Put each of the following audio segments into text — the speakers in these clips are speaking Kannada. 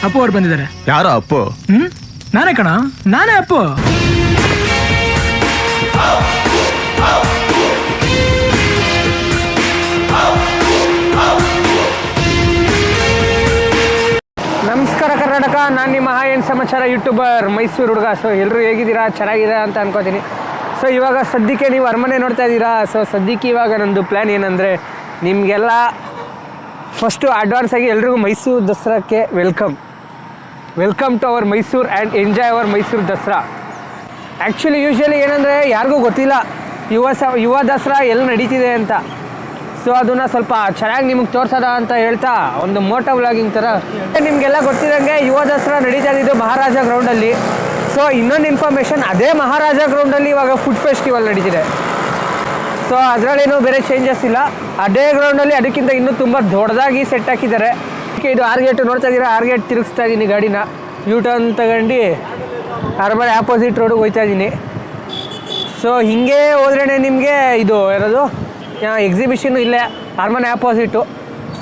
ಅಪ್ಪು ಅವ್ರು ಬಂದಿದ್ದಾರೆ. ಯಾರೋ ಅಪ್ಪು? ನಾನೇ ಕಣ, ನಾನೇ ಅಪ್ಪು. ನಮಸ್ಕಾರ ಕರ್ನಾಟಕ, ನಾನು ನಿಮ್ಮ ಏನು ಸಮಾಚಾರ ಯೂಟ್ಯೂಬರ್ ಮೈಸೂರು ಹುಡುಗ. ಸೊ ಎಲ್ಲರೂ ಹೇಗಿದ್ದೀರಾ? ಚೆನ್ನಾಗಿದ್ದೀರಾ ಅಂತ ಅನ್ಕೋತೀನಿ. ಸೊ ಇವಾಗ ಸದ್ಯಕ್ಕೆ ನೀವು ಅರಮನೆ ನೋಡ್ತಾ ಇದ್ದೀರಾ. ಸೊ ಸದ್ಯಕ್ಕೆ ಇವಾಗ ನಂದು ಪ್ಲ್ಯಾನ್ ಏನಂದರೆ, ನಿಮಗೆಲ್ಲ ಫಸ್ಟು ಅಡ್ವಾನ್ಸ್ ಆಗಿ ಎಲ್ರಿಗೂ ಮೈಸೂರು ದಸರಾಕ್ಕೆ welcome to our Mysuru and enjoy our Mysuru Dasara. Actually usually ಏನಂದರೆ ಯಾರಿಗೂ ಗೊತ್ತಿಲ್ಲ ಯುವ ದಸರಾ ಎಲ್ಲಿ ನಡೀತಿದೆ ಅಂತ. ಸೊ ಅದನ್ನು ಸ್ವಲ್ಪ ಚೆನ್ನಾಗಿ ನಿಮಗೆ ತೋರ್ಸೋದ ಅಂತ ಹೇಳ್ತಾ ಒಂದು ಮೋಟೋ ವ್ಲಾಗಿಂಗ್ ಥರ. ನಿಮಗೆಲ್ಲ ಗೊತ್ತಿರೋಂಗೆ ಯುವ ದಸರಾ ನಡೀತಾ ಇದ್ದು ಮಹಾರಾಜ ಗ್ರೌಂಡಲ್ಲಿ. ಸೊ ಇನ್ನೊಂದು ಇನ್ಫಾರ್ಮೇಷನ್, ಅದೇ ಮಹಾರಾಜ ಗ್ರೌಂಡಲ್ಲಿ ಇವಾಗ ಫುಡ್ ಫೆಸ್ಟಿವಲ್ ನಡೀತಿದೆ. ಸೊ ಅದರಲ್ಲೇನೂ ಬೇರೆ ಚೇಂಜಸ್ ಇಲ್ಲ. ಅದೇ ಗ್ರೌಂಡಲ್ಲಿ ಅದಕ್ಕಿಂತ ಇನ್ನೂ ತುಂಬ ದೊಡ್ಡದಾಗಿ ಸೆಟ್ ಹಾಕಿದ್ದಾರೆ. ಇದು ಆರ್ಗೇಟು ನೋಡ್ತಾ ಇದ್ದೀರಾ, ಆರ್ಗೇಟ್ ತಿರುಗಿಸ್ತಾ ಇದ್ದೀನಿ ಗಾಡಿನ. ಯೂಟರ್ನ್ ತಗೊಂಡು ಅರಮನೆ ಆಪೋಸಿಟ್ ರೋಡಿಗೆ ಹೋಗ್ತಾ ಇದ್ದೀನಿ. ಸೊ ಹೀಗೆ ಹೋದ್ರೇ ನಿಮಗೆ ಇದು ಏನದು ಎಕ್ಸಿಬಿಷನ್ನು ಇಲ್ಲೇ ಅರಮನೆ ಆಪೋಸಿಟು.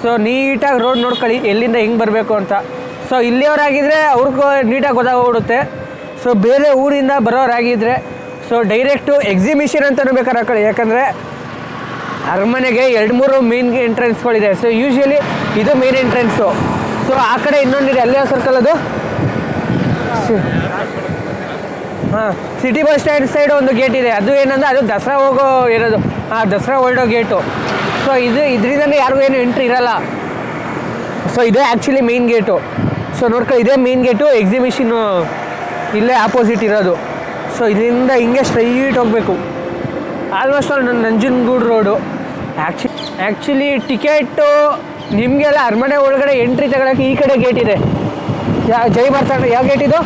ಸೊ ನೀಟಾಗಿ ರೋಡ್ ನೋಡ್ಕೊಳ್ಳಿ ಎಲ್ಲಿಂದ ಹೆಂಗೆ ಬರಬೇಕು ಅಂತ. ಸೊ ಇಲ್ಲಿಯವರಾಗಿದ್ದರೆ ಅವ್ರಿಗೂ ನೀಟಾಗಿ ಗೊತ್ತಾಗೋಗ್ಬಿಡುತ್ತೆ. ಸೊ ಬೇರೆ ಊರಿಂದ ಬರೋರಾಗಿದ್ದರೆ ಸೊ ಡೈರೆಕ್ಟು ಎಕ್ಸಿಬಿಷನ್ ಅಂತಲೂ ಬೇಕಾದ್ರೆ ಹಾಕೊಳ್ಳಿ. ಯಾಕಂದರೆ ಅರಮನೆಗೆ 2-3 ಮೇನ್ ಎಂಟ್ರೆನ್ಸ್ಗಳಿದೆ. ಸೊ ಯೂಶ್ವಲಿ ಇದು ಮೇನ್ ಎಂಟ್ರೆನ್ಸು. ಸೊ ಆ ಕಡೆ ಇನ್ನೊಂದಿದೆ, ಅಲ್ಲೇ ಸರ್ಕಲ್ ಅದು. ಹಾಂ, ಸಿಟಿ ಬಸ್ ಸ್ಟ್ಯಾಂಡ್ ಸೈಡ್ ಒಂದು ಗೇಟ್ ಇದೆ. ಅದು ಏನಂದರೆ ಅದು ದಸರಾ ಹೋಗೋ ಇರೋದು, ದಸರಾ ಹೊರಡೋ ಗೇಟು. ಸೊ ಇದರಿಂದಲೇ ಯಾರಿಗೂ ಏನು ಎಂಟ್ರಿ ಇರೋಲ್ಲ. ಸೊ ಇದೇ ಆ್ಯಕ್ಚುಲಿ ಮೇನ್ ಗೇಟು. ಸೊ ನೋಡ್ಕೊಳ್ಳಿ, ಇದೇ ಮೇನ್ ಗೇಟು. ಎಕ್ಸಿಬಿಷನ್ನು ಇಲ್ಲೇ ಆಪೋಸಿಟ್ ಇರೋದು. ಸೊ ಇದರಿಂದ ಹಿಂಗೆ ಸ್ಟ್ರೈಟ್ ಹೋಗಬೇಕು. Almost all Nanjangud road. Actually ticket ನಿಮಗೆಲ್ಲ ಅರಮನೆ ಒಳಗಡೆ ಎಂಟ್ರಿ ತಗೊಳ್ಳೋಕ್ಕೆ ಈ ಕಡೆ ಗೇಟ್ ಇದೆ. ಜೈ ಮಾರ್ತಾಂಡ ಯಾವ ಗೇಟ್ ಇದು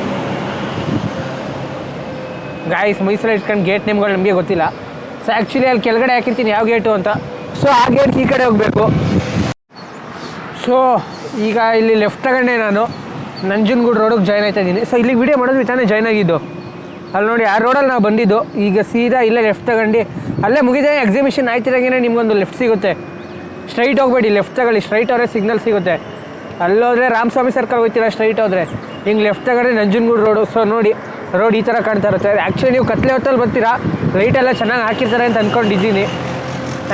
ಗಾಯ್ಸ್? ಮೈಸೂರು ಇಟ್ಕೊಂಡು ಗೇಟ್ ನೇಮ್ಗಳು ನಮಗೆ ಗೊತ್ತಿಲ್ಲ. ಸೊ ಆ್ಯಕ್ಚುಲಿ ಅಲ್ಲಿ ಕೆಳಗಡೆ ಹಾಕಿರ್ತೀನಿ ಯಾವ ಗೇಟು ಅಂತ. ಸೊ ಆ ಗೇಟ್ ಈ ಕಡೆ ಹೋಗಬೇಕು. ಸೊ ಈಗ ಇಲ್ಲಿ ಲೆಫ್ಟ್ ತಗೊಂಡೆ ನಾನು ನಂಜನಗೂಡು ರೋಡಿಗೆ ಜಾಯ್ನ್ ಆಯ್ತಾ ಇದ್ದೀನಿ. ಸೊ ಇಲ್ಲಿಗೆ ವಿಡಿಯೋ ಮಾಡೋದು ತಾನೇ ಜಾಯ್ನ್ ಆಗಿದ್ದು. ಅಲ್ಲಿ ನೋಡಿ ಆ ರೋಡಲ್ಲಿ ನಾವು ಬಂದಿದ್ದು. ಈಗ ಸೀದಾ ಇಲ್ಲೇ ಲೆಫ್ಟ್ ತಗೊಂಡು ಅಲ್ಲೇ ಮುಗಿದೇ ಎಕ್ಸಿಬಿಷನ್ ಆಯ್ತಿರಂಗೆ ನಿಮ್ಗೊಂದು ಲೆಫ್ಟ್ ಸಿಗುತ್ತೆ. ಸ್ಟ್ರೈಟ್ ಹೋಗಬೇಡಿ, ಲೆಫ್ಟ್ ತಗೊಳ್ಳಿ. ಸ್ಟ್ರೈಟ್ ಹೋದ್ರೆ ಸಿಗ್ನಲ್ ಸಿಗುತ್ತೆ. ಅಲ್ಲೋದ್ರೆ ರಾಮಸ್ವಾಮಿ ಸರ್ಕಲ್ ಹೋಗ್ತೀರಾ, ಸ್ಟ್ರೈಟ್ ಹೋದರೆ ಹಿಂಗೆ ಲೆಫ್ಟ್ ತಗೊಂಡ್ರೆ ನಂಜನಗೂಡು ರೋಡು. ಸೊ ನೋಡಿ ರೋಡ್ ಈ ಥರ ಕಾಣ್ತಾ ಇರುತ್ತೆ. ಆ್ಯಕ್ಚುಲಿ ನೀವು ಕತ್ಲೆ ಹೊತ್ತಲ್ಲಿ ಬರ್ತೀರಾ, ಲೈಟೆಲ್ಲ ಚೆನ್ನಾಗಿ ಹಾಕಿರ್ತಾರೆ ಅಂತ ಅಂದ್ಕೊಂಡಿದ್ದೀನಿ.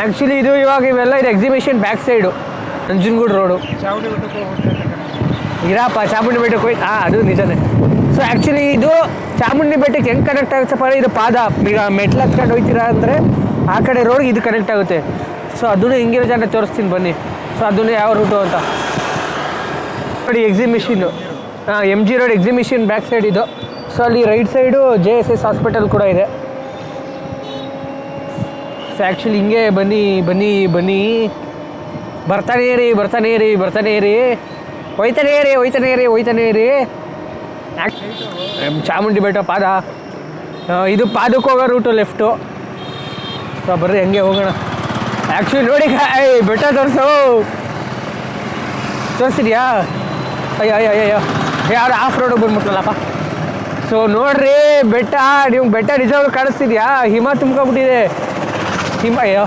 ಆ್ಯಕ್ಚುಲಿ ಇವಾಗ ಇವೆಲ್ಲ ಇದು exhibition back side Nanjangud road. ಇರಪ್ಪ ಚಾಮುಂಡಿ ಬೆಟ್ಟಕ್ಕೆ ಹೋಯ್ತು. ಅದು ನಿಜನೇ. ಸೊ ಆ್ಯಕ್ಚುಲಿ ಇದು ಚಾಮುಂಡಿ ಬೆಟ್ಟಕ್ಕೆ ಹೆಂಗೆ ಕನೆಕ್ಟ್ ಆಗುತ್ತಪ್ಪ, ಇದು ಪಾದ ಈಗ ಮೆಟ್ಲು ಹತ್ಕೊಂಡು ಹೋಗ್ತೀರಾ ಅಂದರೆ ಆ ಕಡೆ ರೋಡ್ಗೆ ಇದು ಕನೆಕ್ಟ್ ಆಗುತ್ತೆ. ಸೊ ಅದನ್ನು ಹಿಂಗಿರೋ ಜಾಗ ತೋರಿಸ್ತೀನಿ ಬನ್ನಿ. ಸೊ ಅದನ್ನು ಯಾವ ರೂಟು ಅಂತ ನೋಡಿ. ಎಕ್ಸಿಬಿಷನ್ನು MG road exhibition back side ಇದು. ಸೊ ಅಲ್ಲಿ ರೈಟ್ ಸೈಡು JSS ಹಾಸ್ಪಿಟಲ್ ಕೂಡ ಇದೆ. ಸೊ ಆ್ಯಕ್ಚುಲಿ ಹಿಂಗೆ ಬನ್ನಿ ಬರ್ತಾನೇ ಇರಿ ಹೋಯ್ತಾನೇ ಇರಿ. ಚಾಮುಂಡಿ ಬೆಟ್ಟ ಪಾದ, ಇದು ಪಾದಕ್ಕೆ ಹೋಗೋ ರೂಟು ಲೆಫ್ಟು. ಸೊ ಬರ್ರಿ ಹಂಗೆ ಹೋಗೋಣ. ಆ್ಯಕ್ಚುಲಿ ನೋಡಿ ಬೆಟ್ಟ ತೋರಿಸಿದ್ಯಾ? ಅಯ್ಯೋ ಯಾರು ಆಫ್ ರೋಡಿಗೆ ಬಂದ್ಬಿಟ್ನಲ್ಲಪ್ಪ. ಸೊ ನೋಡ್ರಿ ಬೆಟ್ಟ, ನಿಮ್ಗೆ ಬೆಟ್ಟ ನಿಜವಾಗ್ಲೂ ಕಾಣಿಸ್ತಿದ್ಯಾ? ಹಿಮ ತುಂಬ್ಕೊಬಿಟ್ಟಿದೆ. ಅಯ್ಯೋ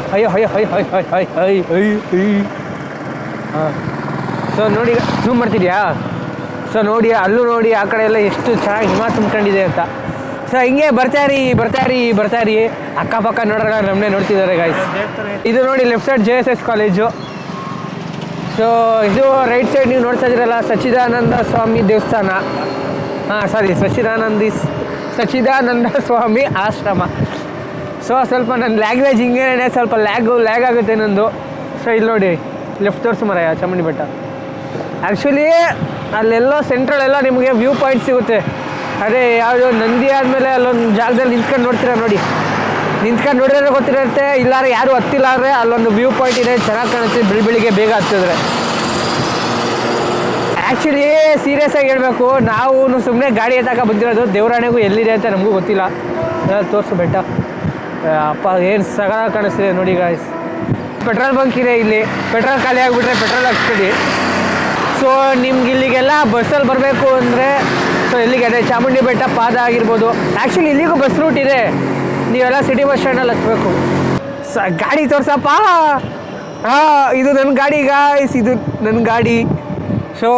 ಹಾಂ. ಸೊ ನೋಡಿ ಝೂಮ್ ಮಾಡ್ತಿದ್ಯಾ? ಸೊ ನೋಡಿ ಅಲ್ಲೂ ನೋಡಿ ಆ ಕಡೆ ಎಲ್ಲ ಎಷ್ಟು ಚೆನ್ನಾಗಿ ಹಿಮ ತುಂಬ್ಕೊಂಡಿದೆ ಅಂತ. ಸೊ ಹಿಂಗೆ ಬರ್ತಾಯಿರಿ. ಅಕ್ಕಪಕ್ಕ ನೋಡೋಣ, ನಮ್ಮನ್ನೇ ನೋಡ್ತಿದ್ದಾರೆ ಗಾಯ್ಸ್. ಇದು ನೋಡಿ left side JSS college. So ಇದು ರೈಟ್ ಸೈಡ್ ನೀವು ನೋಡ್ತಾ ಇದ್ದೀರಲ್ಲ ಸಚ್ಚಿದಾನಂದ ಸ್ವಾಮಿ ದೇವಸ್ಥಾನ. ಸಚ್ಚಿದಾನಂದ ಸ್ವಾಮಿ ಆಶ್ರಮ. ಸೊ ಸ್ವಲ್ಪ ನನ್ನ ಲ್ಯಾಂಗ್ವೇಜ್ ಹಿಂಗೇನೆ ಸ್ವಲ್ಪ ಲ್ಯಾಗ್ ಆಗುತ್ತೆ ನಂದು. ಸೊ ಇಲ್ಲಿ ನೋಡಿ ಲೆಫ್ಟ್ ತೋರಿಸು ಮರ ಚಾಮುಂಡಿ ಬೆಟ್ಟ. ಆ್ಯಕ್ಚುಲಿ ಅಲ್ಲೆಲ್ಲೋ ಸೆಂಟ್ರಲ್ಲೆಲ್ಲ ನಿಮಗೆ ವ್ಯೂ ಪಾಯಿಂಟ್ ಸಿಗುತ್ತೆ. ಅದೇ ಯಾವುದೋ ನಂದಿ ಆದಮೇಲೆ ಅಲ್ಲೊಂದು ಜಾಗದಲ್ಲಿ ನಿಂತ್ಕೊಂಡು ನೋಡ್ತೀರಾ ನೋಡಿ. ನಿಂತ್ಕೊಂಡು ನೋಡಿದ್ರೆ ಗೊತ್ತಿರುತ್ತೆ. ಇಲ್ಲಾರೆ ಯಾರು ಹತ್ತಿಲ್ಲ ಅಂದರೆ ಅಲ್ಲೊಂದು ವ್ಯೂ ಪಾಯಿಂಟ್ ಇದೆ, ಚೆನ್ನಾಗಿ ಕಾಣುತ್ತೆ ಬೆಳಿಗ್ಗೆ ಬೇಗ ಹತ್ತಿದ್ರೆ. ಆ್ಯಕ್ಚುಲಿ ಸೀರಿಯಸ್ ಆಗಿ ಹೇಳಬೇಕು, ನಾವು ಸುಮ್ಮನೆ ಗಾಡಿ ಎತ್ತಾಕ ಬಂದಿರೋದು. ದೇವರಾಣೆಗೂ ಎಲ್ಲಿದೆ ಅಂತ ನಮಗೂ ಗೊತ್ತಿಲ್ಲ. ತೋರಿಸು ಬೆಟ್ಟ. ಅಪ್ಪ ಏನು ಸಗಲ ಕಾಣಿಸ್ತಿದೆ ನೋಡಿ ಗಾಯ್ಸ್. ಪೆಟ್ರೋಲ್ ಬಂಕ್ ಇದೆ ಇಲ್ಲಿ. ಪೆಟ್ರೋಲ್ ಖಾಲಿ ಆಗಿಬಿಟ್ರೆ ಪೆಟ್ರೋಲ್ ಹಾಕ್ಸ್ಬಿಡಿ. ಸೊ ನಿಮ್ಗೆ ಇಲ್ಲಿಗೆಲ್ಲ ಬಸ್ಸಲ್ಲಿ ಬರಬೇಕು ಅಂದರೆ ಸೊ ಇಲ್ಲಿಗೆ ಅದೇ ಚಾಮುಂಡಿ ಬೆಟ್ಟ ಪಾದ ಆಗಿರ್ಬೋದು. ಆ್ಯಕ್ಚುಲಿ ಇಲ್ಲಿಗೂ ಬಸ್ ರೂಟ್ ಇದೆ, ನೀವೆಲ್ಲ ಸಿಟಿ ಬಸ್ ಸ್ಟ್ಯಾಂಡಲ್ಲಿ ಹಚ್ಚಬೇಕು. ಗಾಡಿ ತೋರ್ಸಪ್ಪ. ಇದು ನನ್ನ ಗಾಡಿ ಗಾಯ್ಸ್, ಇದು ನನ್ನ ಗಾಡಿ. ಸೊ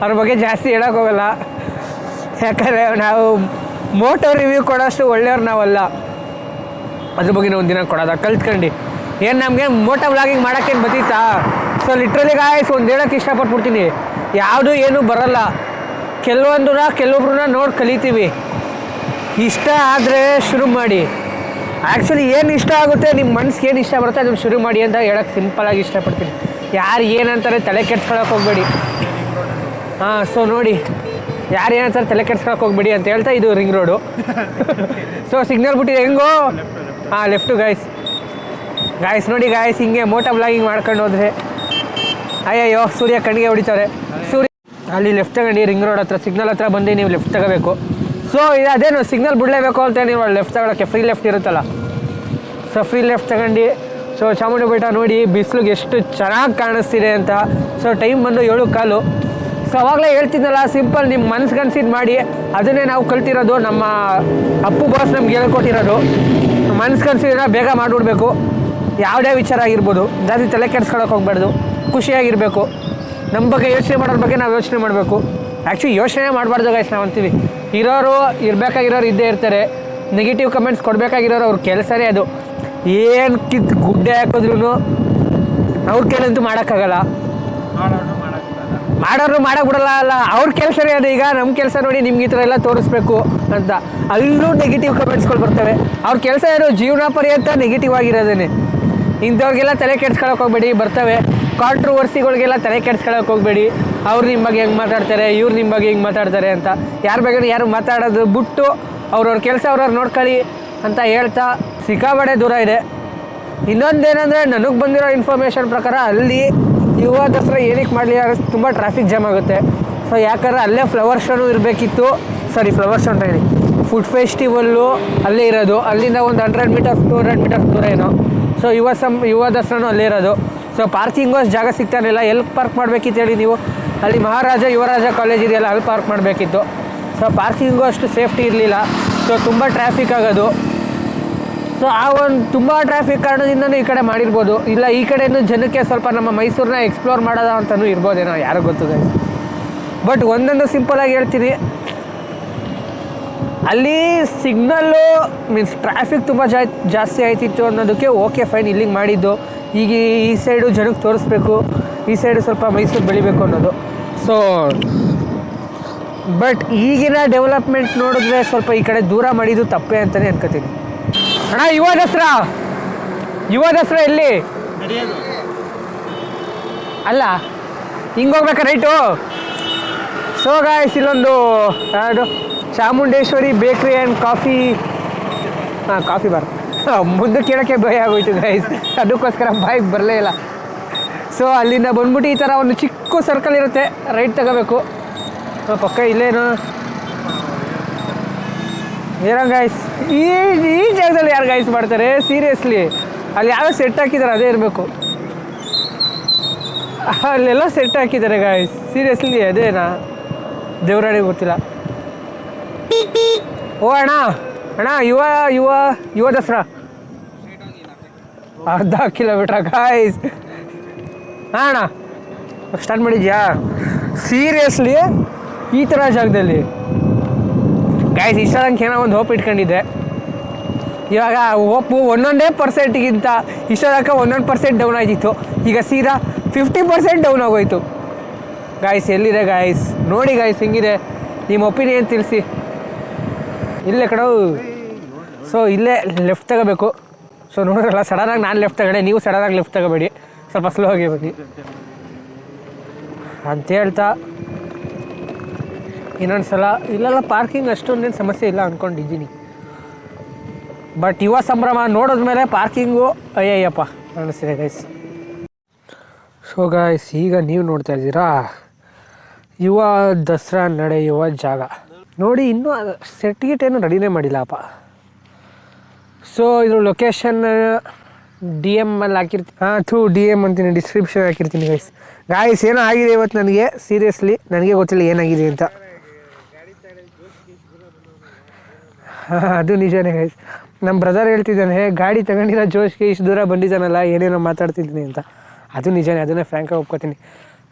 ಅವ್ರ ಬಗ್ಗೆ ಜಾಸ್ತಿ ಹೇಳೋಕ್ಕೋಗಲ್ಲ, ಯಾಕಂದರೆ ನಾವು ಮೋಟೋ ರಿವ್ಯೂ ಕೊಡೋಷ್ಟು ಒಳ್ಳೆಯವ್ರು ನಾವಲ್ಲ. ಅದ್ರ ಬಗ್ಗೆ ನಾವು ಒಂದಿನ ಕೊಡೋದ ಕಲ್ತ್ಕೊಂಡು ಏನು ನಮಗೆ ಮೋಟೋ ವ್ಲಾಗಿಂಗ್ ಮಾಡೋಕ್ಕೇನು ಬತ್ತೀತಾ. ಸೊ ಲಿಟ್ರಲಿ ಗಾಯ್ಸ್ ಒಂದು ಹೇಳೋಕ್ಕೆ ಇಷ್ಟಪಟ್ಬಿಡ್ತೀನಿ, ಯಾವುದು ಏನೂ ಬರೋಲ್ಲ. ಕೆಲವೊಬ್ರನ್ನ ನೋಡಿ ಕಲಿತೀವಿ. ಇಷ್ಟ ಆದರೆ ಶುರು ಮಾಡಿ. ಆ್ಯಕ್ಚುಲಿ ಏನು ಇಷ್ಟ ಆಗುತ್ತೆ, ನಿಮ್ಮ ಮನ್ಸಿಗೆ ಏನು ಇಷ್ಟ ಬರುತ್ತೆ ಅದನ್ನು ಶುರು ಮಾಡಿ ಅಂತ ಹೇಳೋಕ್ಕೆ ಸಿಂಪಲಾಗಿ ಇಷ್ಟಪಡ್ತೀನಿ. ಯಾರು ಏನಂತಾರೆ ತಲೆ ಕೆಡ್ಸ್ಕೊಳಕ್ಕೆ ಹೋಗ್ಬೇಡಿ. ಸೊ ನೋಡಿ, ಯಾರು ಏನಂತಾರೆ ತಲೆ ಕೆಡ್ಸ್ಕೊಳಕ್ಕೆ ಹೋಗ್ಬೇಡಿ ಅಂತ ಹೇಳ್ತಾ ಇದು ರಿಂಗ್ ರೋಡು. ಸೊ ಸಿಗ್ನಲ್ ಬಿಟ್ಟಿದೆ ಹೆಂಗೋ, ಲೆಫ್ಟು ಗಾಯ್ಸ್ ನೋಡಿ ಗಾಯ್ಸ್, ಹಿಂಗೆ ಮೋಟೋ ಬ್ಲಾಗಿಂಗ್ ಮಾಡ್ಕೊಂಡು ಹೋದ್ರೆ ಅಯ್ಯಯ್ಯೋ ಸೂರ್ಯ ಕಣ್ಣಿಗೆ ಹೊಡಿತಾರೆ. ಅಲ್ಲಿ ಲೆಫ್ಟ್ ತಗೊಂಡು ರಿಂಗ್ ರೋಡ್ ಹತ್ರ ಸಿಗ್ನಲ್ ಹತ್ರ ಬಂದು ನೀವು ಲೆಫ್ಟ್ ತಗೋಬೇಕು. ಸೊ ಇದು ಅದೇನು ಸಿಗ್ನಲ್ ಬಿಡಲೇಬೇಕು ಅಂತ ನೀವು ಲೆಫ್ಟ್ ತಗೊಳಕ್ಕೆ ಫ್ರೀ ಲೆಫ್ಟ್ ಇರುತ್ತಲ್ಲ, ಸೊ ಫ್ರೀ ಲೆಫ್ಟ್ ತಗೊಂಡು. ಸೊ ಚಾಮುಂಡಿ ಬೆಟ್ಟ ನೋಡಿ ಬಿಸಿಲಿಗೆ ಎಷ್ಟು ಚೆನ್ನಾಗಿ ಕಾಣಿಸ್ತಿದೆ ಅಂತ. ಸೊ ಟೈಮ್ ಬಂದು 7:15. ಸೊ ಅವಾಗಲೇ ಹೇಳ್ತಿದ್ದಲ್ಲ, ಸಿಂಪಲ್ ನಿಮ್ಮ ಮನ್ಸಿಗನ್ಸಿದ್ದು ಮಾಡಿ. ಅದನ್ನೇ ನಾವು ಕಲ್ತಿರೋದು, ನಮ್ಮ ಅಪ್ಪು ಬಾಸ್ ನಮ್ಗೆ ಹೇಳ್ಕೊಟ್ಟಿರೋದು. ಮನ್ಸಿಗನ್ಸಿದ್ರೆ ಬೇಗ ಮಾಡಿಬಿಡ್ಬೇಕು, ಯಾವುದೇ ವಿಚಾರ ಆಗಿರ್ಬೋದು. ಜಾಸ್ತಿ ತಲೆ ಕೆಡ್ಸ್ಕೊಳಕ್ಕೆ ಹೋಗ್ಬಾರ್ದು, ಖುಷಿಯಾಗಿರಬೇಕು. ನಮ್ಮ ಬಗ್ಗೆ ಯೋಚನೆ ಮಾಡೋದ್ರ ಬಗ್ಗೆ ನಾವು ಯೋಚನೆ ಮಾಡಬೇಕು. ಆ್ಯಕ್ಚುಲಿ ಯೋಚನೆ ಮಾಡಬಾರ್ದು ಗೈಸ್, ನಾವು ಅಂತೀವಿ. ಇರೋರು ಇರಬೇಕಾಗಿರೋರು ಇದ್ದೇ ಇರ್ತಾರೆ. ನೆಗೆಟಿವ್ ಕಮೆಂಟ್ಸ್ ಕೊಡಬೇಕಾಗಿರೋರು ಅವ್ರ ಕೆಲಸನೇ ಅದು. ಏನು ಗುಡ್ಡೆ ಹಾಕಿದ್ರು ಅವ್ರ ಕೆಲಂತೂ ಮಾಡೋಕ್ಕಾಗಲ್ಲ, ಮಾಡೋರು ಮಾಡೋಕ್ಬಿಡಲ್ಲ ಅಲ್ಲ, ಅವ್ರ ಕೆಲಸನೇ ಅದು. ಈಗ ನಮ್ಮ ಕೆಲಸ ನೋಡಿ ನಿಮ್ಗೆ ಈ ಥರ ಎಲ್ಲ ತೋರಿಸ್ಬೇಕು ಅಂತ, ಅಲ್ಲೂ ನೆಗೆಟಿವ್ ಕಮೆಂಟ್ಸ್ಗಳು ಬರ್ತವೆ. ಅವ್ರ ಕೆಲಸ ಏನು, ಜೀವನ ಪರ್ಯಂತ ನೆಗೆಟಿವ್ ಆಗಿರೋದೇನೆ. ಇಂಥವ್ರಿಗೆಲ್ಲ ತಲೆ ಕೆಡ್ಸ್ಕೊಳಕ್ಕೆ ಹೋಗ್ಬೇಡಿ, ಬರ್ತವೆ. ಕಾಂಟ್ರವರ್ಸಿಗಳಿಗೆಲ್ಲ ತಲೆ ಕೆಡ್ಸ್ಕೊಳಕ್ಕೆ ಹೋಗ್ಬೇಡಿ. ಅವ್ರು ನಿಮ್ಮ ಬಗ್ಗೆ ಹೆಂಗೆ ಮಾತಾಡ್ತಾರೆ, ಇವ್ರು ನಿಮ್ಮ ಬಗ್ಗೆ ಹಿಂಗೆ ಮಾತಾಡ್ತಾರೆ ಅಂತ ಯಾರ ಬಗ್ಗೆ ಯಾರು ಮಾತಾಡೋದು ಬಿಟ್ಟು ಅವ್ರವ್ರ ಕೆಲಸ ಅವ್ರವ್ರು ನೋಡ್ಕೊಳ್ಳಿ ಅಂತ ಹೇಳ್ತಾ ಸಿಕ್ಕಾಬಡೆ ದೂರ ಇದೆ. ಇನ್ನೊಂದೇನೆಂದರೆ, ನನಗೆ ಬಂದಿರೋ ಇನ್ಫಾರ್ಮೇಷನ್ ಪ್ರಕಾರ ಅಲ್ಲಿ ಯುವ ದಸರಾ ಏನಕ್ಕೆ ಮಾಡಲಿ, ತುಂಬ ಟ್ರಾಫಿಕ್ ಜಾಮ್ ಆಗುತ್ತೆ. ಸೊ ಯಾಕಂದರೆ ಅಲ್ಲೇ ಫ್ಲವರ್ ಶೋನು ಇರಬೇಕಿತ್ತು. ಫ್ಲವರ್ ಶೋ ಅಂತ ಹೇಳಿ ಫುಡ್ ಫೆಸ್ಟಿವಲ್ಲು ಅಲ್ಲೇ ಇರೋದು. ಅಲ್ಲಿಂದ ಒಂದು 100 ಮೀಟರ್ಸ್ 200 ಮೀಟರ್ಸ್ ದೂರ ಏನೋ. ಸೊ ಯುವ ದಸರಾನು ಅಲ್ಲೇ ಇರೋದು. ಸೊ ಪಾರ್ಕಿಂಗು ಜಾಗ ಸಿಗ್ತಾನಿಲ್ಲ. ಎಲ್ಲಿ ಪಾರ್ಕ್ ಮಾಡಬೇಕಿತ್ತು ಹೇಳಿ ನೀವು? ಅಲ್ಲಿ ಮಹಾರಾಜ ಯುವರಾಜ ಕಾಲೇಜ್ ಇದೆಯಲ್ಲ, ಅಲ್ಲಿ ಪಾರ್ಕ್ ಮಾಡಬೇಕಿತ್ತು. ಸೊ ಪಾರ್ಕಿಂಗು ಅಷ್ಟು ಸೇಫ್ಟಿ ಇರಲಿಲ್ಲ. ಸೊ ತುಂಬ ಟ್ರಾಫಿಕ್ ಆಗೋದು. ಸೊ ಆ ಒಂದು ತುಂಬ ಟ್ರಾಫಿಕ್ ಕಾರಣದಿಂದನೂ ಈ ಕಡೆ ಮಾಡಿರ್ಬೋದು. ಇಲ್ಲ ಈ ಕಡೆಯೂ ಜನಕ್ಕೆ ಸ್ವಲ್ಪ ನಮ್ಮ ಮೈಸೂರನ್ನ ಎಕ್ಸ್ಪ್ಲೋರ್ ಮಾಡೋದ ಅಂತಲೂ ಇರ್ಬೋದೇನೋ, ಯಾರಿಗೂ ಗೊತ್ತಿದೆ. ಬಟ್ ಒಂದೊಂದು ಸಿಂಪಲಾಗಿ ಹೇಳ್ತೀನಿ, ಅಲ್ಲಿ ಸಿಗ್ನಲ್ಲು ಮೀನ್ಸ್ ಟ್ರಾಫಿಕ್ ತುಂಬ ಜಾಸ್ತಿ ಆಯ್ತಿತ್ತು ಅನ್ನೋದಕ್ಕೆ ಓಕೆ ಫೈನ್, ಇಲ್ಲಿಗೆ ಮಾಡಿದ್ದು. ಈಗ ಈ ಸೈಡು ಜನಕ್ಕೆ ತೋರಿಸ್ಬೇಕು, ಈ ಸೈಡು ಸ್ವಲ್ಪ ಮೈಸೂರು ಬೆಳಿಬೇಕು ಅನ್ನೋದು. ಸೊ ಬಟ್ ಈಗಿನ ಡೆವಲಪ್ಮೆಂಟ್ ನೋಡಿದ್ರೆ ಸ್ವಲ್ಪ ಈ ಕಡೆ ದೂರ ಮಾಡಿದ್ದು ತಪ್ಪೇ ಅಂತಲೇ ಅನ್ಕೋತೀನಿ. ಅಣ್ಣ ಯುವ ದಸರಾ ಎಲ್ಲಿ ಅಲ್ಲ, ಹಿಂಗೆ ಹೋಗ್ಬೇಕಾ ರೈಟು? ಸೊ ಗಾಯ್ಸ್, ಇಲ್ಲೊಂದು ಯಾವುದು ಚಾಮುಂಡೇಶ್ವರಿ ಬೇಕ್ರಿ ಆ್ಯಂಡ್ ಕಾಫಿ ಬಾರ್. ಮುಂದೆ ಕೇಳೋಕ್ಕೆ ಭಯ ಆಗೋಯ್ತು ಗೈಸ್, ಅದಕ್ಕೋಸ್ಕರ ಬಾಯಿಗೆ ಬರಲೇ ಇಲ್ಲ. ಸೊ ಅಲ್ಲಿಂದ ಬಂದ್ಬಿಟ್ಟು ಈ ಥರ ಒಂದು ಚಿಕ್ಕ ಸರ್ಕಲ್ ಇರುತ್ತೆ, ರೈಟ್ ತಗೋಬೇಕು. ಪಕ್ಕ ಇಲ್ಲೇನು ಏನೋ ಗೈಸ್, ಈ ಜಾಗದಲ್ಲಿ ಯಾರು ಗೈಸ್ ಮಾಡ್ತಾರೆ ಸೀರಿಯಸ್ಲಿ? ಅಲ್ಲಿ ಯಾವ ಸೆಟ್ ಹಾಕಿದ್ದಾರೆ ಅದೇ ಇರಬೇಕು. ಅಲ್ಲೆಲ್ಲ ಸೆಟ್ ಹಾಕಿದ್ದಾರೆ ಗೈಸ್, ಸೀರಿಯಸ್ಲಿ ಅದೇನಾ ದೇವರಾಣಿಗೆ ಗೊತ್ತಿಲ್ಲ. ಓ ಅಣ್ಣ ಯುವ ದಸರಾ 10 ಕಿಲೋಮೀಟ್ರ್ ಗಾಯ್ಸ್. ಅಣ್ಣ ಸ್ಟಾರ್ಟ್ ಮಾಡಿದ್ಯಾ? ಸೀರಿಯಸ್ಲಿ ಈ ಥರ ಜಾಗದಲ್ಲಿ ಗಾಯ್ಸ್ ಇಷ್ಟದಂಗೆ ಏನೋ ಒಂದು ಹೋಪ್ ಇಟ್ಕೊಂಡಿದ್ದೆ. ಇವಾಗ ಹೋಪು 1% ಇಷ್ಟದಕ್ಕೆ 1% ಡೌನ್ ಆಗಿತ್ತು. ಈಗ ಸೀದಾ 50% ಡೌನ್ ಆಗೋಯ್ತು ಗಾಯ್ಸ್. ಎಲ್ಲಿದೆ ಗಾಯ್ಸ್ ನೋಡಿ ಗಾಯ್ಸ್, ಹೆಂಗಿದೆ ನಿಮ್ಮ ಒಪಿನಿಯನ್ ತಿಳಿಸಿ. ಇಲ್ಲೇ ಕಡೆ. ಸೊ ಇಲ್ಲೇ ಲೆಫ್ಟ್ ತಗೋಬೇಕು. ಸೊ ನೋಡಿರಲ್ಲ, ಸಡನ್ನಾಗಿ ನಾನು ಲೆಫ್ಟ್ ತಗೊಂಡೆ, ನೀವು ಸಡನ್ನಾಗಿ ಲೆಫ್ಟ್ ತಗೋಬೇಡಿ, ಸ್ವಲ್ಪ ಸ್ಲೋ ಆಗಿ ಬನ್ನಿ ಅಂತ ಹೇಳ್ತಾ ಇನ್ನೊಂದು ಸಲ. ಇಲ್ಲೆಲ್ಲ ಪಾರ್ಕಿಂಗ್ ಅಷ್ಟೊಂದೇನು ಸಮಸ್ಯೆ ಇಲ್ಲ ಅಂದ್ಕೊಂಡಿದ್ದೀನಿ. ಬಟ್ ಯುವ ಸಂಭ್ರಮ ನೋಡಿದ್ಮೇಲೆ ಪಾರ್ಕಿಂಗು ಅಯ್ಯಯ್ಯಪ್ಪ ಅನ್ನಿಸ್ತಿದೆ ಗೈಸ್. ಸೊ ಗಾಯ್ಸ್, ಈಗ ನೀವು ನೋಡ್ತಾ ಇದ್ದೀರಾ ಯುವ ದಸರಾ ನಡೆಯುವ ಜಾಗ ನೋಡಿ. ಇನ್ನೂ ಸೆಟ್ಗಿಟ್ ಏನು ರೆಡಿನೇ ಮಾಡಿಲ್ಲಪ್ಪ. ಸೊ ಇದ್ರ ಲೊಕೇಶನ್ DM ಅಲ್ಲಿ ಹಾಕಿರ್ತೀನಿ. DM ಅಂತೀನಿ, ಡಿಸ್ಕ್ರಿಪ್ಷನ್ ಹಾಕಿರ್ತೀನಿ ಗಾಯ್ಸ್. ಏನೋ ಆಗಿದೆ ಇವತ್ತು ನನಗೆ, ಸೀರಿಯಸ್ಲಿ ನನಗೆ ಗೊತ್ತಿಲ್ಲ ಏನಾಗಿದೆ ಅಂತ. ಅದು ನಿಜನೇ ಗೈಸ್. ನಮ್ಮ ಬ್ರದರ್ ಹೇಳ್ತಿದ್ದಾನೆ, ಗಾಡಿ ತಗೊಂಡಿರೋ ಜೋಶ್ಗೆ ಇಷ್ಟು ದೂರ ಬಂದಿದ್ದಾನಲ್ಲ, ಏನೇನೋ ಮಾತಾಡ್ತಿದ್ದೀನಿ ಅಂತ. ಅದು ನಿಜನೇ, ಅದನ್ನೇ ಫ್ರ್ಯಾಂಕಾಗಿ ಒಪ್ಕೋತೀನಿ.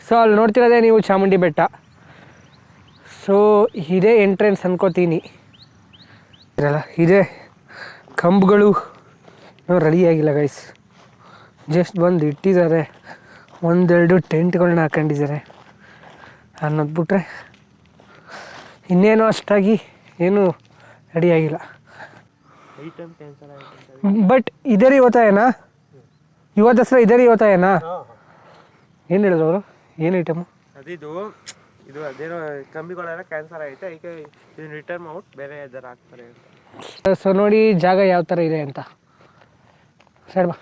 ಸೊ ಅಲ್ಲಿ ನೋಡ್ತಿರೋದೇ ನೀವು ಚಾಮುಂಡಿ ಬೆಟ್ಟ. ಸೊ ಇದೇ ಎಂಟ್ರೆನ್ಸ್ ಅನ್ಕೋತೀನಿ. ಇರಲ್ಲ ಇದೇ ಕಂಬಗಳು ರೆಡಿಯಾಗಿಲ್ಲ ಗೈಸ್, ಜಸ್ಟ್ ಬಂದು ಇಟ್ಟಿದ್ದಾರೆ, ಒಂದೆರಡು ಟೆಂಟ್ಗಳನ್ನ ಹಾಕೊಂಡಿದ್ದಾರೆ ಅನ್ನೋದು ಬಿಟ್ರೆ ಇನ್ನೇನು ಅಷ್ಟಾಗಿ ಏನು ರೆಡಿಯಾಗಿಲ್ಲ. ಬಟ್ ಇದೇ ರೀ ಹೋತಾ ಏನಾ ಇವತ್ತು ದಸರಾ ಇದೇ ರೀ ಹೋತಾ ಏನಾ? ಏನು ಹೇಳಿದ್ರು ಅವರು? ಏನು ಐಟಮು ಅದಿದು? ಇದು ಅದೇನೋ ಕಂಬಿಗಳೆಲ್ಲ ಕ್ಯಾನ್ಸರ್ ಆಯ್ತು, ಅದಕ್ಕೆ ಇದನ್ನ ರಿಟರ್ನ್ ಮಾಡ್ಬಿಟ್ಟು ಬೇರೆ ಯಾವ್ದಾರು ಹಾಕ್ತಾರೆ ಅಂತ. ಸೊ ನೋಡಿ ಜಾಗ ಯಾವ ಥರ ಇದೆ ಅಂತ. ಸರಿ ಬಾ.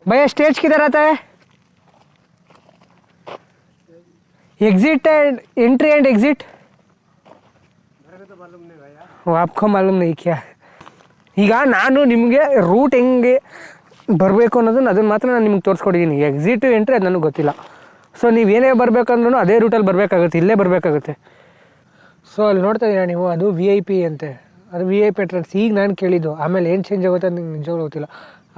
भैया स्टेज किधर आता है? Exit and entry and exit वो आपको मालूम नहीं क्या? ಈಗ ನಾನು ನಿಮಗೆ ರೂಟ್ ಹೆಂಗೆ ಬರಬೇಕು ಅದನ್ನು ಮಾತ್ರ ನಾನು ನಿಮ್ಗೆ ತೋರಿಸ್ಕೊಟ್ಟಿದ್ದೀನಿ. ಎಕ್ಸಿಟ್ ಎಂಟ್ರಿ ಅದು ನನಗೆ ಗೊತ್ತಿಲ್ಲ. ಸೊ ನೀವೇನೇ ಬರಬೇಕಂದ್ರೂ ಅದೇ ರೂಟಲ್ಲಿ ಬರಬೇಕಾಗುತ್ತೆ, ಇಲ್ಲೇ ಬರಬೇಕಾಗುತ್ತೆ. ಸೊ ಅಲ್ಲಿ ನೋಡ್ತಾ ಇದ್ದೀರಾ ನೀವು, ಅದು VIP ಅಂತೆ. ಅದು VIP ಎಂಟ್ರೆನ್ಸ್. ಈಗ ನಾನು ಕೇಳಿದ್ದು, ಆಮೇಲೆ ಏನು ಚೇಂಜ್ ಆಗುತ್ತೆ ಅಂತ ನಿಮ್ಗೆ ನಿಜವಾಗ್ಲೂ ಗೊತ್ತಿಲ್ಲ.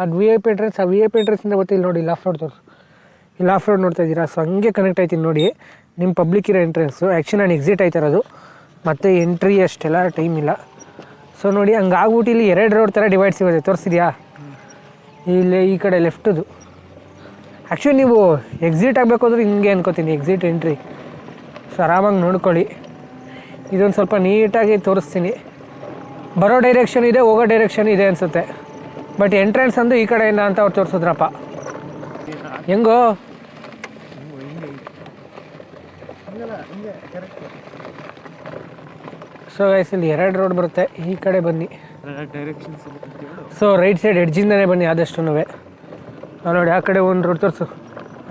ಅದು VIP ಎಂಟ್ರೆನ್ಸ್. ಆ VIP ಎಂಟ್ರೆನ್ಸಿಂದ ಗೊತ್ತಿಲ್ಲ ನೋಡಿ, ಇಲ್ಲಿ ಆಫ್ ರೋಡ್ ತೋರಿಸು, ಇಲ್ಲಿ ಆಫ್ ರೋಡ್ ನೋಡ್ತಾ ಇದ್ದೀರಾ. ಸೊ ಹಂಗೆ ಕನೆಕ್ಟ್ ಆಯ್ತೀನಿ ನೋಡಿ, ನಿಮ್ಮ ಪಬ್ಲಿಕ್ ಇರೋ ಎಂಟ್ರೆನ್ಸು. ಆ್ಯಕ್ಚುಲಿ ನಾನು ಎಕ್ಸಿಟ್ ಆಯ್ತಿರೋದು, ಮತ್ತು ಎಂಟ್ರಿ ಅಷ್ಟೆಲ್ಲ ಟೈಮ್ ಇಲ್ಲ. ಸೊ ನೋಡಿ ಹಂಗೆ ಆಗ್ಬಿಟ್ಟು ಇಲ್ಲಿ 2 ರೋಡ್ ಥರ ಡಿವೈಡ್ ಸಿಗುತ್ತೆ, ತೋರಿಸಿದ್ಯಾ? ಇಲ್ಲಿ ಈ ಕಡೆ ಲೆಫ್ಟದು. ಆ್ಯಕ್ಚುಲಿ ನೀವು ಎಕ್ಸಿಟ್ ಆಗಬೇಕು ಅಂದ್ರೆ ಹಿಂಗೆ ಅನ್ಕೋತೀನಿ, ಎಕ್ಸಿಟ್ ಎಂಟ್ರಿ. ಸೊ ಆರಾಮಾಗಿ ನೋಡ್ಕೊಳ್ಳಿ. ಇದೊಂದು ಸ್ವಲ್ಪ ನೀಟಾಗಿ ತೋರಿಸ್ತೀನಿ. ಬರೋ ಡೈರೆಕ್ಷನ್ ಇದೆ, ಹೋಗೋ ಡೈರೆಕ್ಷನ್ ಇದೆ ಅನಿಸುತ್ತೆ. ಬಟ್ ಎಂಟ್ರೆನ್ಸ್ ಅಂದು ಈ ಕಡೆಯಿಂದ ಅಂತ ಅವ್ರು ತೋರಿಸಿದ್ರಪ್ಪ. ಹೆಂಗೋ ಸೊ ಗೈಸ್ ಇಲ್ಲಿ 2 ರೋಡ್ ಬರುತ್ತೆ, ಈ ಕಡೆ ಬನ್ನಿ. ಸೊ ರೈಟ್ ಸೈಡ್ ಎಡ್ಜಿಂದನೇ ಬನ್ನಿ ಆದಷ್ಟು. ನೋಡಿ ಆ ಕಡೆ ಒಂದು ರೋಡ್ ತೋರಿಸು,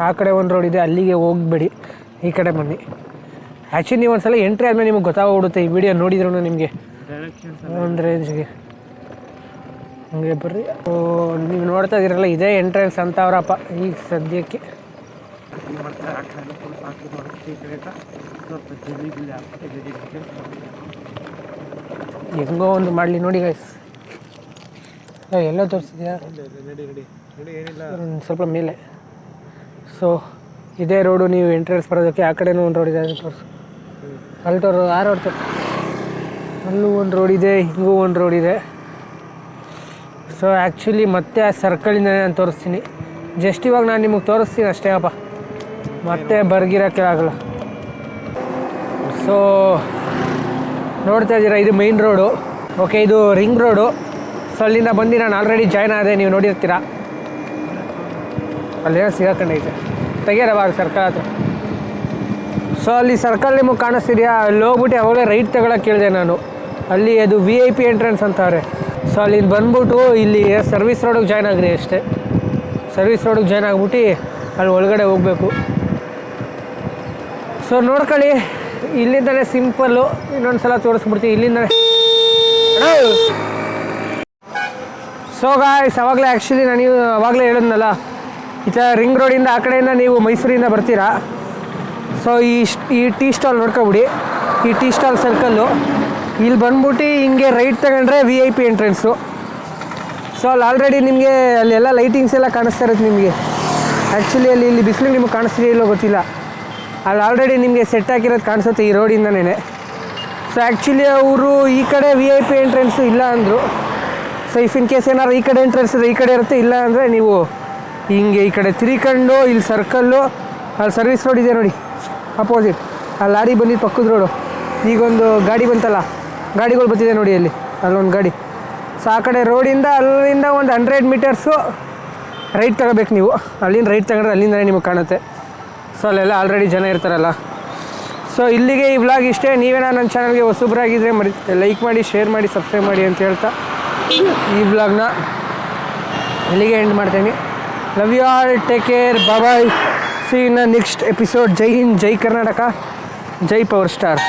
ಆ ಕಡೆ ಒಂದು ರೋಡ್ ಇದೆ, ಅಲ್ಲಿಗೆ ಹೋಗಬೇಡಿ, ಈ ಕಡೆ ಬನ್ನಿ. ಆ್ಯಕ್ಚುಲಿ ನೀವು ಒಂದು ಸಲ ಎಂಟ್ರಿ ಆದಮೇಲೆ ನಿಮಗೆ ಗೊತ್ತಾಗ್ಬಿಡುತ್ತೆ, ಈ ವಿಡಿಯೋ ನೋಡಿದ್ರು ನಿಮಗೆ ಒಂದು ರೇಂಜ್ಗೆ. ಹಂಗೆ ಬರ್ರಿ. ನೀವು ನೋಡ್ತಾ ಇದ್ದೀರಲ್ಲ, ಇದೇ ಎಂಟ್ರೆನ್ಸ್ ಅಂತ ಅವರಪ್ಪ ಈಗ ಸದ್ಯಕ್ಕೆ. ಹೆಂಗೋ ಒಂದು ಮಾಡಲಿ ನೋಡಿ ಗೈಸ್. ಎಲ್ಲ ತೋರಿಸಿದ್ಯಾ? ಸ್ವಲ್ಪ ಮೇಲೆ. ಸೊ ಇದೇ ರೋಡು, ನೀವು ಎಂಟ್ರೆನ್ಸ್ ಬರೋದಕ್ಕೆ ಆ ಕಡೆನೂ ಒಂದು ರೋಡ್ ಇದೆ, ಅದು ತೋರಿಸು. ಅಲ್ಲಿ ಆ ರೋಡ್ ತೋರಿಸು. ಅಲ್ಲೂ ಒಂದು ರೋಡ್ ಇದೆ, ಹಿಂಗೂ ಒಂದು ರೋಡ್ ಇದೆ. ಸೊ ಆ್ಯಕ್ಚುಲಿ ಮತ್ತೆ ಆ ಸರ್ಕಲಿಂದನೇ ನಾನು ತೋರಿಸ್ತೀನಿ. ಜಸ್ಟ್ ಇವಾಗ ನಾನು ನಿಮಗೆ ತೋರಿಸ್ತೀನಿ ಅಷ್ಟೇ ಅಪ್ಪ, ಮತ್ತೆ ಬರ್ಗಿರೋಕ್ಕೆ ಆಗಲ್ಲ. ಸೊ ನೋಡ್ತಾ ಇದ್ದೀರಾ, ಇದು ಮೈನ್ ರೋಡು. ಓಕೆ, ಇದು ರಿಂಗ್ ರೋಡು. ಸೊ ಅಲ್ಲಿಂದ ಬಂದು ನಾನು ಆಲ್ರೆಡಿ ಜಾಯ್ನ್ ಆದೆ, ನೀವು ನೋಡಿರ್ತೀರಾ. ಅಲ್ಲೇನೋ ಸಿಗಾಕೊಂಡೈತೆ, ತೆಗಿಯರವಾಗ ಸರ್ಕಲ್ ಹತ್ರ. ಸೊ ಅಲ್ಲಿ ಸರ್ಕಲ್ ನಿಮಗೆ ಕಾಣಿಸ್ತಿದೆಯಾ? ಅಲ್ಲಿ ಹೋಗ್ಬಿಟ್ಟು ಅವಾಗಲೇ ರೈಟ್ ತಗೊಳಕ್ಕೆ ಕೇಳಿದೆ ನಾನು. ಅಲ್ಲಿ ಅದು VIP ಎಂಟ್ರೆನ್ಸ್ ಅಂತವ್ರೆ. ಸೊ ಅಲ್ಲಿಂದ ಬಂದ್ಬಿಟ್ಟು ಇಲ್ಲಿ ಸರ್ವಿಸ್ ರೋಡಿಗೆ ಜಾಯ್ನ್ ಆಗ್ರಿ ಅಷ್ಟೇ. ಸರ್ವಿಸ್ ರೋಡಿಗೆ ಜಾಯ್ನ್ ಆಗ್ಬಿಟ್ಟು ಅಲ್ಲಿ ಒಳಗಡೆ ಹೋಗಬೇಕು. ಸೊ ನೋಡ್ಕೊಳ್ಳಿ, ಇಲ್ಲಿಂದಲೇ ಸಿಂಪಲ್ಲು. ಇನ್ನೊಂದು ಸಲ ತೋರಿಸ್ಬಿಡ್ತೀವಿ ಇಲ್ಲಿಂದಲೇ. ಸೊ ಗಾಯ್ಸ್, ಅವಾಗಲೇ ಆ್ಯಕ್ಚುಲಿ ನಾನು ಅವಾಗಲೇ ಹೇಳಿದ್ನಲ್ಲ, ಈ ಥರ ರಿಂಗ್ ರೋಡಿಂದ ಆ ಕಡೆಯಿಂದ ನೀವು ಮೈಸೂರಿಂದ ಬರ್ತೀರಾ. ಸೊ ಈ ಟೀ ಸ್ಟಾಲ್ ನೋಡ್ಕೊಬಿಡಿ, ಈ ಟೀ ಸ್ಟಾಲ್ ಸರ್ಕಲ್ಲು. ಇಲ್ಲಿ ಬಂದ್ಬಿಟ್ಟು ಹಿಂಗೆ ರೈಟ್ ತಗೊಂಡ್ರೆ VIP ಎಂಟ್ರೆನ್ಸು. ಸೊ ಅಲ್ಲಿ ಆಲ್ರೆಡಿ ನಿಮಗೆ ಅಲ್ಲೆಲ್ಲ ಲೈಟಿಂಗ್ಸ್ ಎಲ್ಲ ಕಾಣಿಸ್ತಾ ಇರುತ್ತೆ ನಿಮಗೆ. ಆ್ಯಕ್ಚುಲಿ ಇಲ್ಲಿ ಬಿಸಿಲಿಗೆ ನಿಮಗೆ ಕಾಣಿಸ್ತಿದೆಯೋ ಇಲ್ಲೋ ಗೊತ್ತಿಲ್ಲ, ಅಲ್ಲಿ ಆಲ್ರೆಡಿ ನಿಮಗೆ ಸೆಟ್ ಹಾಕಿರೋದು ಕಾಣಿಸುತ್ತೆ ಈ ರೋಡಿಂದನೇ. ಸೊ ಆ್ಯಕ್ಚುಲಿ ಅವರು ಈ ಕಡೆ VIP ಎಂಟ್ರೆನ್ಸು ಇಲ್ಲ ಅಂದರು. ಸೊ ಇಫ್ ಇನ್ ಕೇಸ್ ಏನಾದ್ರು ಈ ಕಡೆ ಎಂಟ್ರೆನ್ಸ್ ಇದೆ, ಈ ಕಡೆ ಇರುತ್ತೆ, ಇಲ್ಲ ಅಂದರೆ ನೀವು ಹಿಂಗೆ ಈ ಕಡೆ ತಿರ್ಕೊಂಡು ಇಲ್ಲಿ ಸರ್ಕಲ್ಲು, ಅಲ್ಲಿ ಸರ್ವಿಸ್ ರೋಡ್ ಇದೆ ನೋಡಿ ಅಪೋಸಿಟ್, ಆ ಲಾರಿ ಬಂದಿದ್ದು ಪಕ್ಕದ ರೋಡು. ಈಗೊಂದು ಗಾಡಿ ಬಂತಲ್ಲ, ಗಾಡಿಗಳು ಬರ್ತಿದೆ ನೋಡಿ, ಅಲ್ಲೊಂದು ಗಾಡಿ. ಸೊ ಆ ಕಡೆ ರೋಡಿಂದ ಅಲ್ಲಿಂದ ಒಂದು 100 ಮೀಟರ್ಸು ರೈಟ್ ತಗೋಬೇಕು ನೀವು. ಅಲ್ಲಿಂದ ರೈಟ್ ತಗೊಂಡ್ರೆ ಅಲ್ಲಿಂದಲೇ ನಿಮಗೆ ಕಾಣುತ್ತೆ. ಸೊ ಅಲ್ಲೆಲ್ಲ ಆಲ್ರೆಡಿ ಜನ ಇರ್ತಾರಲ್ಲ. ಸೊ ಇಲ್ಲಿಗೆ ಈ ವ್ಲಾಗ್ ಇಷ್ಟೇ. ನೀವೇನೋ ನನ್ನ ಚಾನಲ್ಗೆ ಹೊಸಬ್ರಾಗಿದ್ದರೆ ಲೈಕ್ ಮಾಡಿ, ಶೇರ್ ಮಾಡಿ, ಸಬ್ಸ್ಕ್ರೈಬ್ ಮಾಡಿ ಅಂತ ಹೇಳ್ತಾ ಈ ವ್ಲಾಗ್ನ ಇಲ್ಲಿಗೆ ಎಂಡ್ ಮಾಡ್ತೀನಿ. Love you all, take care, bye, see in the next episode. ಜೈ ಹಿಂದ್, ಜೈ ಕರ್ನಾಟಕ, ಜೈ ಪವರ್ ಸ್ಟಾರ್.